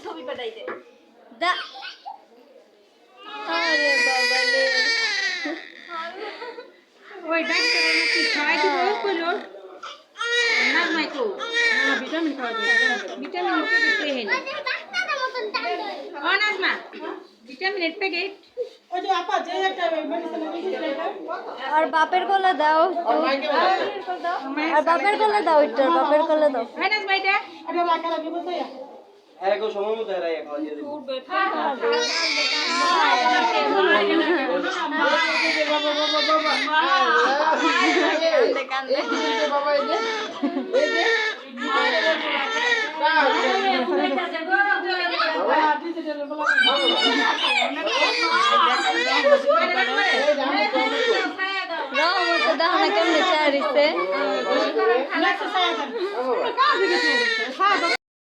ছবি পাঠাইতে আরে বাবা রে ওই ডাক্তার নাকি খাওয়াই দিব কইলো না নাই তো না ভিটামিন খাওয়া দিবে ভিটামিন প্যাকেট পেয়ে না ও নাজমা ভিটামিন প্যাকেট ওই যে আপা যে একটা মেডিসিন লিখে আর বাপের গলা দাও আর বাপের গলা দাও একটু বাপের গলা দাও হ্যাঁ নাজমা এটা আরে রাখা রাখি বসাইয়া হ্যাঁ গো সময় মতো এরাই খাওয়া দিয়ে দিবি রহমত দাও না কেমনে চারিছে নেক্সট সাইড